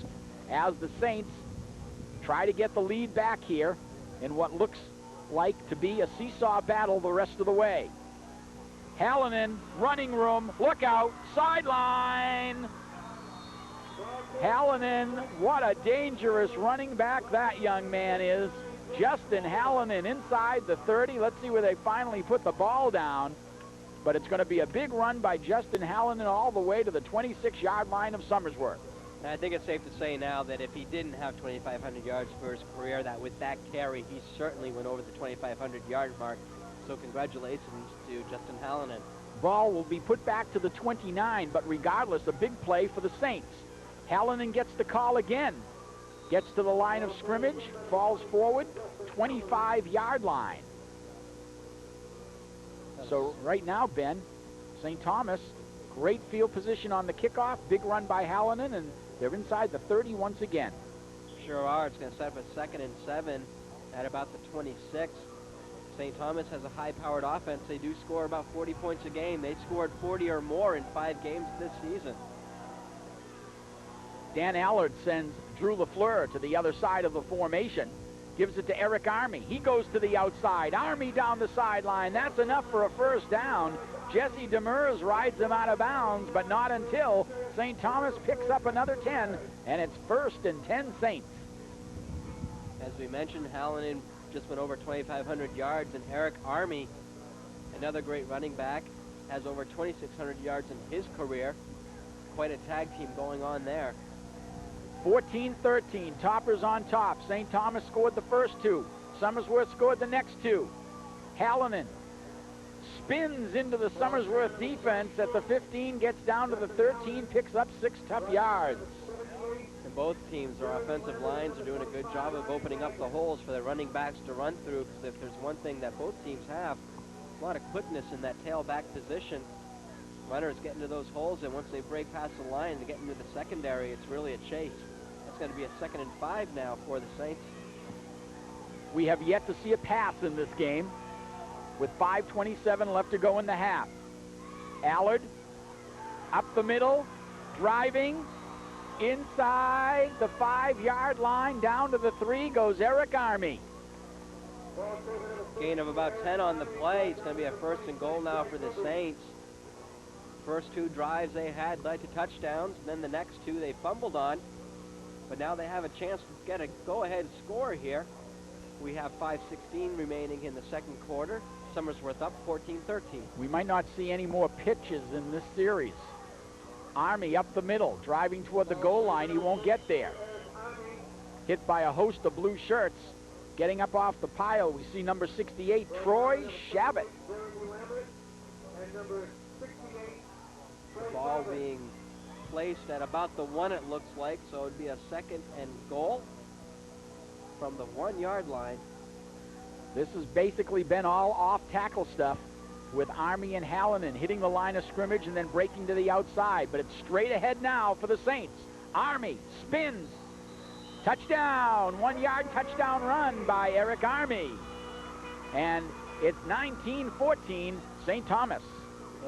as the Saints try to get the lead back here in what looks like to be a seesaw battle the rest of the way. Hallinan, running room, look out, sideline. Hallinan, what a dangerous running back that young man is. Justin Hallinan inside the 30. Let's see where they finally put the ball down. But it's going to be a big run by Justin Hallinan all the way to the 26-yard line of Somersworth. And I think it's safe to say now that if he didn't have 2,500 yards for his career, that with that carry, he certainly went over the 2,500-yard mark. So congratulations to Justin Hallinan. Ball will be put back to the 29, but regardless, a big play for the Saints. Hallinan gets the call again. Gets to the line of scrimmage, falls forward, 25-yard line. So right now, Ben, St. Thomas, great field position on the kickoff, big run by Hallinan, and they're inside the 30 once again. Sure are. It's going to set up a 2nd and 7 at about the 26. St. Thomas has a high-powered offense. They do score about 40 points a game. They scored 40 or more in 5 games this season. Dan Allard sends Drew LaFleur to the other side of the formation. Gives it to Eric Army. He goes to the outside. Army down the sideline. That's enough for a first down. Jesse Demers rides him out of bounds, but not until St. Thomas picks up another 10, and it's 1st and 10 Saints. As we mentioned, Hallinan just went over 2,500 yards, and Eric Army, another great running back, has over 2,600 yards in his career. Quite a tag team going on there. 14-13, Toppers on top. St. Thomas scored the first 2. Somersworth scored the next 2. Hallinan spins into the Somersworth defense at the 15, gets down to the 13, picks up 6 tough yards. And both teams, their offensive lines are doing a good job of opening up the holes for their running backs to run through, because if there's one thing that both teams have, a lot of quickness in that tailback position. Runners get into those holes, and once they break past the line and get into the secondary, it's really a chase. That's going to be a 2nd and 5 now for the Saints. We have yet to see a pass in this game, with 5:27 left to go in the half. Allard up the middle, driving inside the 5-yard line, down to the 3 goes Eric Army. Gain of about 10 on the play. It's going to be a 1st and goal now for the Saints. First 2 drives they had led to touchdowns, and then the next 2 they fumbled on. But now they have a chance to get a go-ahead score here. We have 5:16 remaining in the 2nd quarter. Somersworth up 14-13. We might not see any more pitches in this series. Army up the middle, driving toward the goal line. He won't get there. Hit by a host of blue shirts. Getting up off the pile, we see number 68, Troy Shabbat. The ball being placed at about the 1, it looks like, so it would be a 2nd and goal from the 1-yard line. This has basically been all off-tackle stuff, with Army and Hallinan hitting the line of scrimmage and then breaking to the outside. But it's straight ahead now for the Saints. Army spins. Touchdown. 1-yard touchdown run by Eric Army. And it's 19-14 St. Thomas.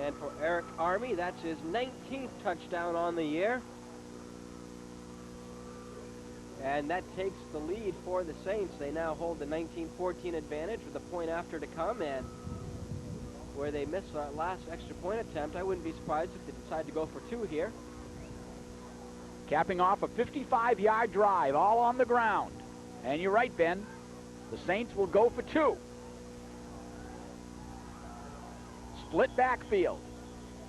And for Eric Army, that's his 19th touchdown on the year. And that takes the lead for the Saints. They now hold the 19-14 advantage with a point after to come, and where they missed that last extra point attempt, I wouldn't be surprised if they decide to go for 2 here. Capping off a 55-yard drive, all on the ground. And you're right, Ben. The Saints will go for 2. Split backfield.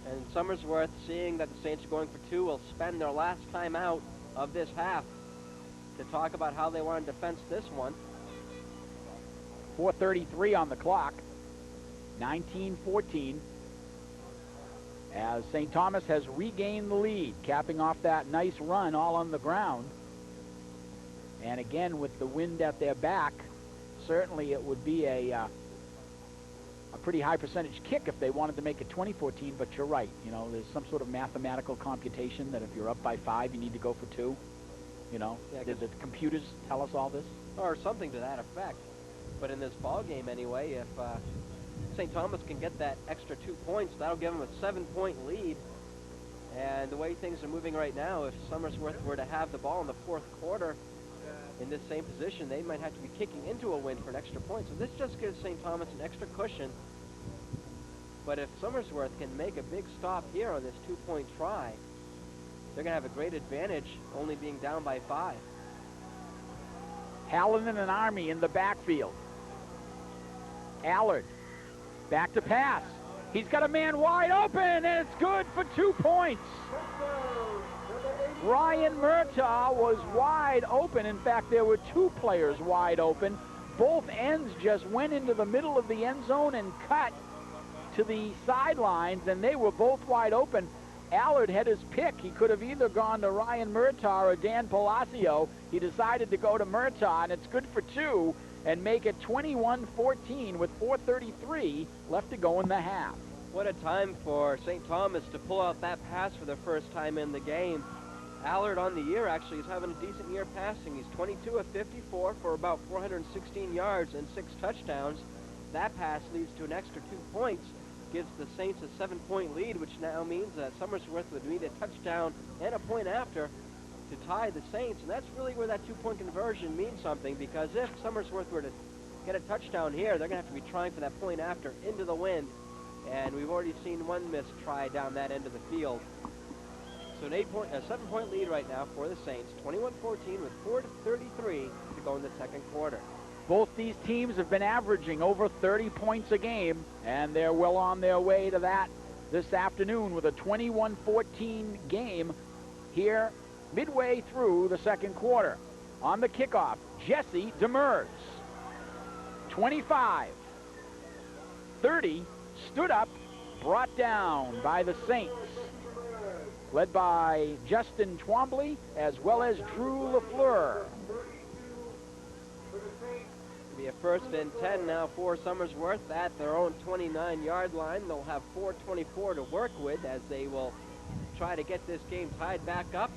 And Somersworth, seeing that the Saints are going for 2, will spend their last time out of this half to talk about how they want to defense this one. 4:33 on the clock. 19-14. As St. Thomas has regained the lead, capping off that nice run all on the ground. And again, with the wind at their back, certainly it would be a pretty high percentage kick if they wanted to make it 20-14, but you're right. You know, there's some sort of mathematical computation that if you're up by 5, you need to go for 2. You know, yeah, did the computers tell us all this? Or something to that effect. But in this ball game anyway, if St. Thomas can get that extra 2 points, that'll give them a 7-point lead. And the way things are moving right now, if Somersworth were to have the ball in the 4th quarter in this same position, they might have to be kicking into a win for an extra point. So this just gives St. Thomas an extra cushion. But if Somersworth can make a big stop here on this 2-point try, they're going to have a great advantage, only being down by 5. Hallinan and Army in the backfield. Allard, back to pass. He's got a man wide open, and it's good for 2 points. Ryan Murtaugh was wide open. In fact, there were 2 players wide open. Both ends just went into the middle of the end zone and cut to the sidelines, and they were both wide open. Allard had his pick. He could have either gone to Ryan Murtaugh or Dan Palacio. He decided to go to Murtaugh, and it's good for 2. and make it 21-14 with 4:33 left to go in the half. What a time for St. Thomas to pull out that pass for the first time in the game. Allard on the year actually is having a decent year passing. He's 22 of 54 for about 416 yards and 6 touchdowns. That pass leads to an extra 2 points, gives the Saints a 7-point lead, which now means that Somersworth would need a touchdown and a point after to tie the Saints. And that's really where that 2-point conversion means something, because if Somersworth were to get a touchdown here, they're going to have to be trying for that point after into the wind. And we've already seen one missed try down that end of the field. So a 7-point lead right now for the Saints, 21-14 with 4:33 to go in the second quarter. Both these teams have been averaging over 30 points a game, and they're well on their way to that this afternoon with a 21-14 game here midway through the second quarter. On the kickoff, Jesse Demers. 25, 30, stood up, brought down by the Saints, led by Justin Twombly as well as Drew LaFleur. It'll be a 1st and 10 now for Somersworth at their own 29-yard line. They'll have 4:24 to work with as they will try to get this game tied back up.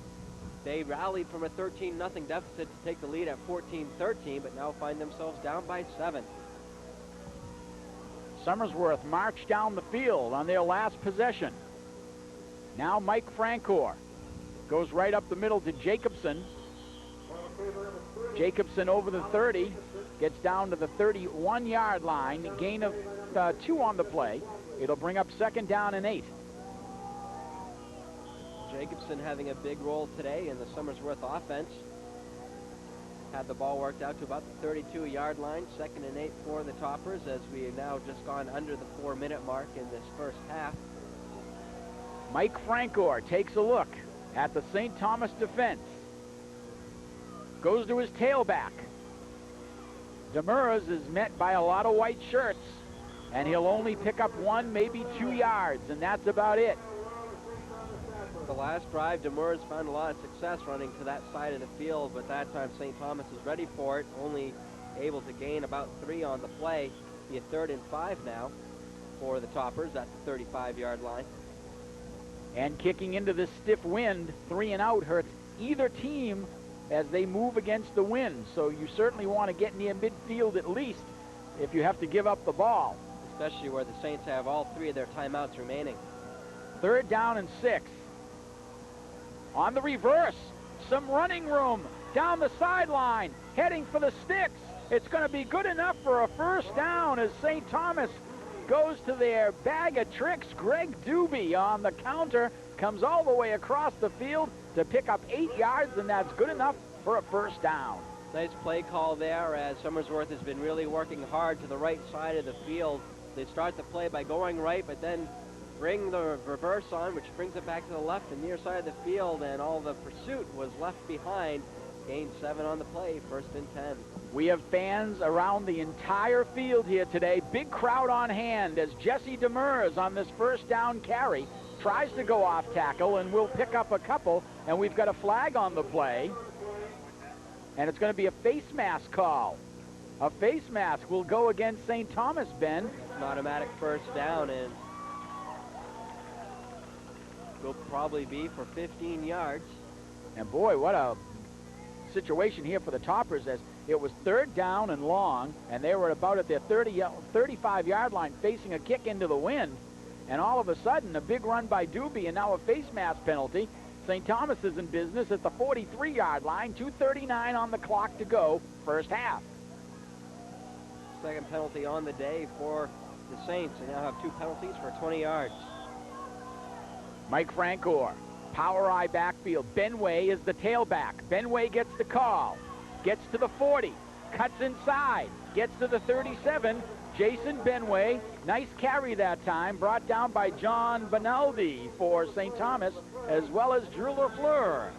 They rallied from a 13-0 deficit to take the lead at 14-13, but now find themselves down by 7. Somersworth marched down the field on their last possession. Now Mike Francor goes right up the middle to Jacobson. Jacobson over the 30, gets down to the 31-yard line, gain of 2 on the play. It'll bring up 2nd down and 8. Jacobson having a big role today in the Somersworth offense. Had the ball worked out to about the 32-yard line, 2nd and 8 for the Toppers, as we have now just gone under the 4-minute mark in this first half. Mike Francor takes a look at the St. Thomas defense. Goes to his tailback. Demers is met by a lot of white shirts, and he'll only pick up 1, maybe 2 yards, and that's about it. The last drive, Demers found a lot of success running to that side of the field, but that time St. Thomas is ready for it, only able to gain about 3 on the play. Be a 3rd and 5 now for the Toppers at the 35-yard line. And kicking into this stiff wind, 3 and out hurts either team as they move against the wind. So you certainly want to get near midfield at least if you have to give up the ball. Especially where the Saints have all 3 of their timeouts remaining. 3rd down and 6. On the reverse, some running room down the sideline, heading for the sticks. It's going to be good enough for a 1st down as St. Thomas goes to their bag of tricks. Greg Doobie on the counter comes all the way across the field to pick up 8 yards, and that's good enough for a 1st down. Nice play call there as Somersworth has been really working hard to the right side of the field. They start the play by going right, but then bring the reverse on, which brings it back to the left and near side of the field, and all the pursuit was left behind. Gained 7 on the play, 1st and 10. We have fans around the entire field here today. Big crowd on hand as Jesse Demers on this 1st down carry tries to go off tackle and will pick up a couple, and we've got a flag on the play, and it's going to be a face mask call. A face mask will go against St. Thomas, Ben. An automatic 1st down, and will probably be for 15 yards. And boy, what a situation here for the Toppers, as it was 3rd down and long, and they were about at their 35-yard line facing a kick into the wind, and all of a sudden a big run by Doobie and now a face mask penalty. St. Thomas is in business at the 43-yard line, 2:39 on the clock to go, 1st half. 2nd penalty on the day for the Saints. They now have 2 penalties for 20 yards. Mike Francor, power eye backfield. Benway is the tailback. Benway gets the call, gets to the 40, cuts inside, gets to the 37. Jason Benway, nice carry that time, brought down by John Benaldi for St. Thomas, as well as Drew LaFleur.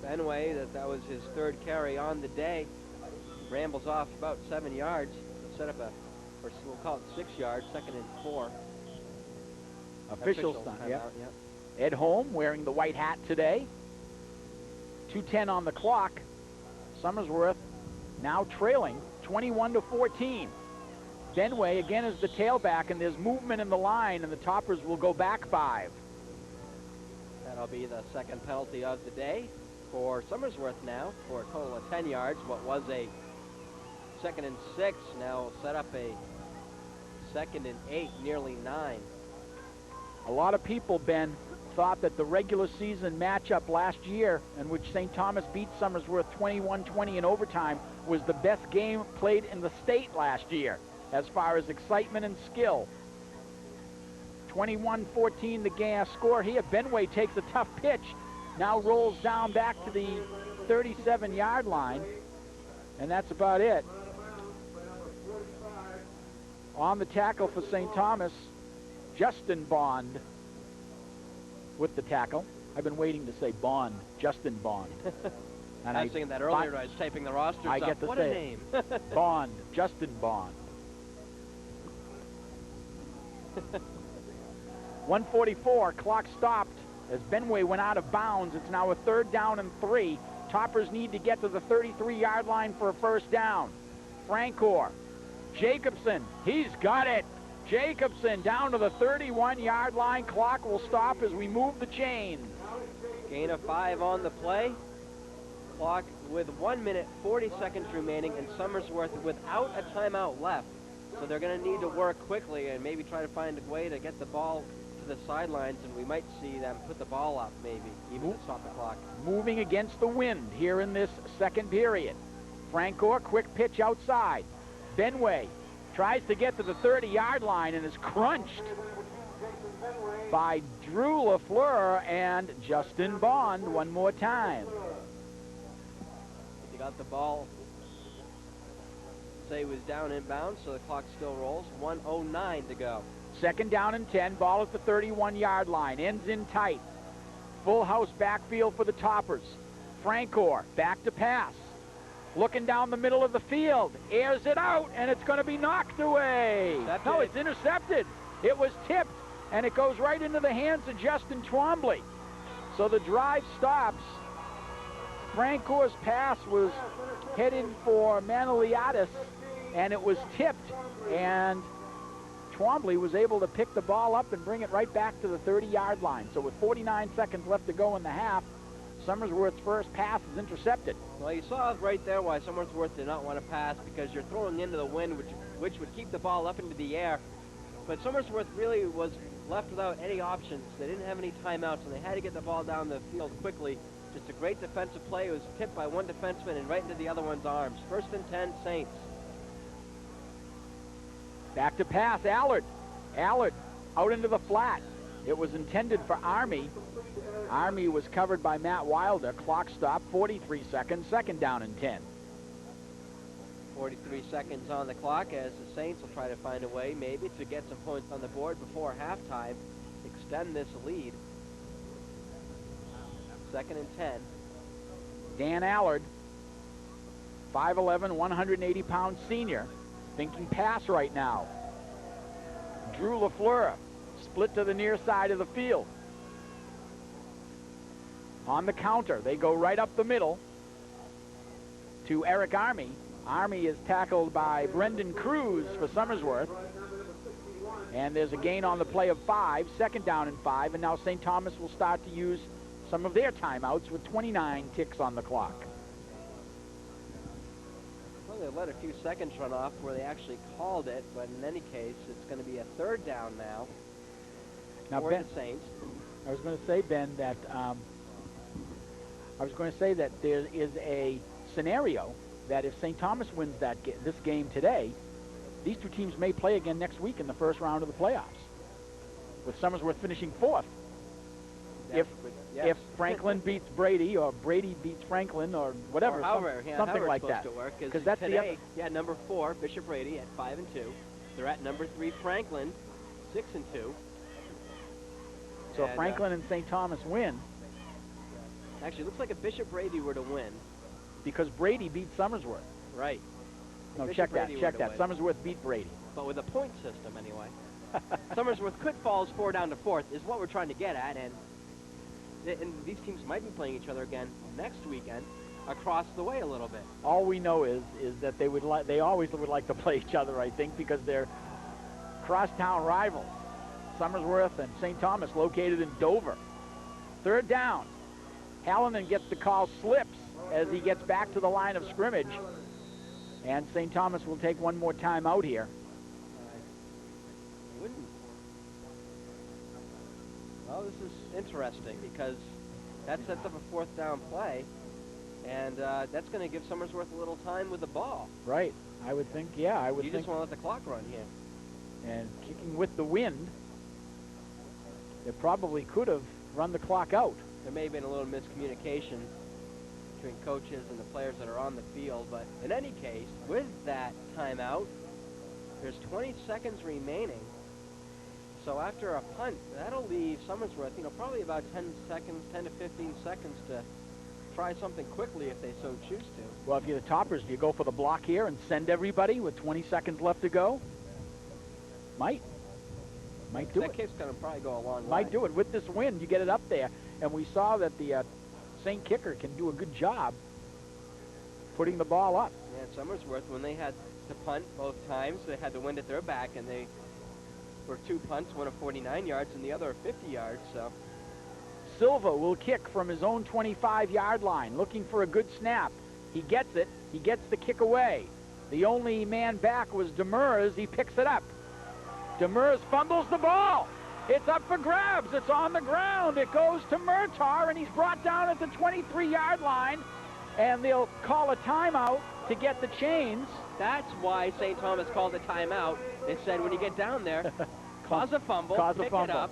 Benway, that was his 3rd carry on the day, rambles off about 7 yards. He'll set up or we'll call it 6 yards, 2nd and 4. Official stunt, yeah. Ed Holm wearing the white hat today. 2:10 on the clock. Somersworth now trailing 21-14. Benway again is the tailback, and there's movement in the line, and the Toppers will go back 5. That'll be the second penalty of the day for Somersworth now for a total of 10 yards. What was a 2nd and 6 now set up a 2nd and 8, nearly 9. A lot of people, Ben, thought that the regular season matchup last year, in which St. Thomas beat Somersworth 21-20 in overtime, was the best game played in the state last year as far as excitement and skill. 21-14 the score here. Benway takes a tough pitch, now rolls down back to the 37-yard line, and that's about it. On the tackle for St. Thomas, Justin Bond with the tackle. I've been waiting to say Bond, Justin Bond. And I was thinking that earlier when I was typing the rosters I get to what say a name. Bond, Justin Bond. 1:44, clock stopped as Benway went out of bounds. It's now a 3rd down and 3. Toppers need to get to the 33-yard line for a first down. Francor, Jacobson, he's got it. Jacobson down to the 31-yard line. Clock will stop as we move the chains. Gain of 5 on the play. Clock with 1 minute, 40 seconds remaining, and Somersworth without a timeout left. So they're going to need to work quickly and maybe try to find a way to get the ball to the sidelines, and we might see them put the ball up maybe, even to stop the clock. Moving against the wind here in this second period. Francor, quick pitch outside. Benway tries to get to the 30-yard line and is crunched by Drew LaFleur and Justin Bond one more time. He got the ball. Say he was down inbound, so the clock still rolls. 1:09 to go. 2nd down and 10. Ball at the 31-yard line. Ends in tight. Full house backfield for the Toppers. Francor back to pass. Looking down the middle of the field. Airs it out, and it's going to be knocked away. No, it's intercepted. It was tipped, and it goes right into the hands of Justin Twombly. So the drive stops. Francor's pass was headed for Manoliadis, and it was tipped, and Twombly was able to pick the ball up and bring it right back to the 30-yard line. So with 49 seconds left to go in the half, Somersworth's first pass is intercepted. Well, you saw right there why Somersworth did not want to pass, because you're throwing into the wind, which would keep the ball up into the air. But Somersworth really was left without any options. They didn't have any timeouts, and they had to get the ball down the field quickly. Just a great defensive play. It was tipped by one defenseman and right into the other one's arms. 1st and 10, Saints. Back to pass, Allard. Allard out into the flat. It was intended for Army. Army was covered by Matt Wilder. Clock stop, 43 seconds, 2nd down and 10. 43 seconds on the clock as the Saints will try to find a way maybe to get some points on the board before halftime, extend this lead. 2nd and 10. Dan Allard, 5'11", 180-pound senior, thinking pass right now. Drew LaFleur, split to the near side of the field. On the counter, they go right up the middle to Eric Army. Army is tackled by Brendan Cruz for Somersworth. And there's a gain on the play of 5, 2nd down and 5, and now St. Thomas will start to use some of their timeouts with 29 ticks on the clock. Well, they let a few seconds run off where they actually called it, but in any case, it's going to be a 3rd down now for Ben, the Saints. I was going to say, Ben, that there is a scenario that if St. Thomas wins this game today, these two teams may play again next week in the first round of the playoffs, with Somersworth finishing 4th. If Franklin beats Brady, or Brady beats Franklin, or whatever, something like that. Because that's today, number 4, Bishop Brady at 5-2. They're at number 3, Franklin, 6-2. So if Franklin and St. Thomas win, actually, it looks like if Bishop Brady were to win, because Brady beat Somersworth. Right. No, check that. Somersworth beat Brady. But with a point system, anyway. Somersworth could fall as 4 down to 4th, is what we're trying to get at, and these teams might be playing each other again next weekend. across the way a little bit. All we know is that they always would like to play each other, I think, because they're crosstown rivals. Somersworth and St. Thomas located in Dover. Third down. Hallinan gets the call, slips as he gets back to the line of scrimmage. And St. Thomas will take one more time out here. Well, this is interesting because that sets up a fourth down play, and that's going to give Somersworth a little time with the ball. Right. I would think, yeah, I would You think. just want to let the clock run here. And kicking with the wind, they probably could have run the clock out. There may have been a little miscommunication between coaches and the players that are on the field, but in any case, with that timeout, there's 20 seconds remaining. So after a punt, that'll leave Somersworth, probably about 10 to 15 seconds to try something quickly if they so choose to. Well, if you're the Toppers, do you go for the block here and send everybody with 20 seconds left to go? Might do it. That kick's going to probably go a long way. Might do it. With this wind, you get it up there. And we saw that the St. Kicker can do a good job putting the ball up. Yeah, Somersworth, when they had to punt both times, they had the wind at their back, and they were two punts, one of 49 yards and the other of 50 yards. So Silva will kick from his own 25-yard line, looking for a good snap. He gets it. He gets the kick away. The only man back was Demers. He picks it up. Demers fumbles the ball. It's up for grabs. It's on the ground. It goes to Murtaugh, and he's brought down at the 23-yard line, and they'll call a timeout to get the chains. That's why St. Thomas called a timeout. They said when you get down there, cause a fumble, pick it up.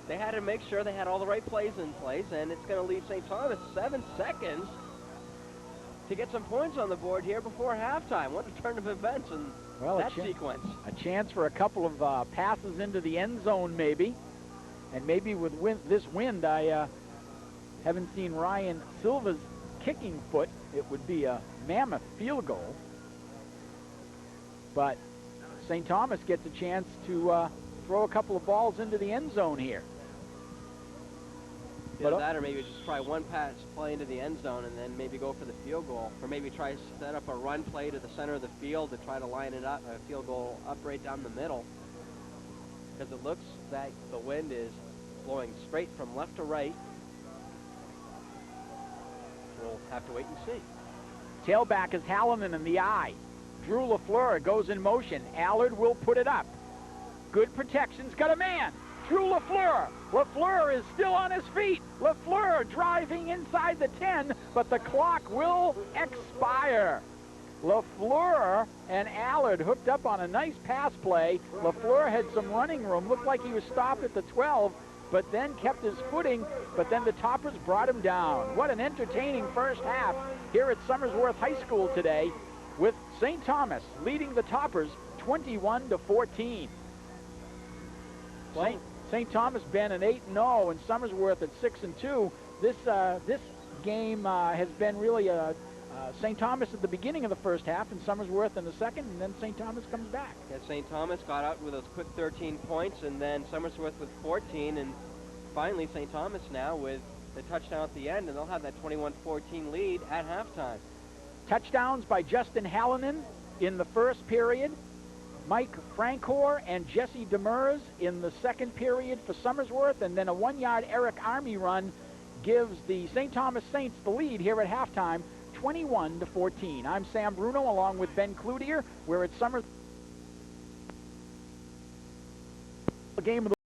They had to make sure they had all the right plays in place, and it's going to leave St. Thomas 7 seconds to get some points on the board here before halftime. What a turn of events in that sequence. A chance for a couple of passes into the end zone, maybe. And maybe with this wind, I haven't seen Ryan Silva's kicking foot. It would be a mammoth field goal. But St. Thomas gets a chance to throw a couple of balls into the end zone here. Either that, or maybe just try one pass play into the end zone and then maybe go for the field goal. Or maybe try to set up a run play to the center of the field to try to line it up, a field goal up right down the middle. Because it looks like the wind is blowing straight from left to right. We'll have to wait and see. Tailback is Hallinan in the eye. Drew LaFleur goes in motion. Allard will put it up. Good protection's got a man. Drew LaFleur. LaFleur is still on his feet. LaFleur driving inside the 10, but the clock will expire. LaFleur and Allard hooked up on a nice pass play. LaFleur had some running room. Looked like he was stopped at the 12, but then kept his footing, but then the Toppers brought him down. What an entertaining first half here at Somersworth High School today, with St. Thomas leading the Toppers 21-14. St. Thomas been an 8-0 and Somersworth at 6-2. This game has been really St. Thomas at the beginning of the first half and Somersworth in the second, and then St. Thomas comes back. Yeah, St. Thomas got out with those quick 13 points, and then Somersworth with 14, and finally St. Thomas now with the touchdown at the end, and they'll have that 21-14 lead at halftime. Touchdowns by Justin Hallinan in the first period. Mike Francor and Jesse Demers in the second period for Somersworth, and then a 1-yard Eric Army run gives the St. Thomas Saints the lead here at halftime, 21-14. I'm Sam Bruno along with Ben Cloutier. We're at Somersworth. Game of the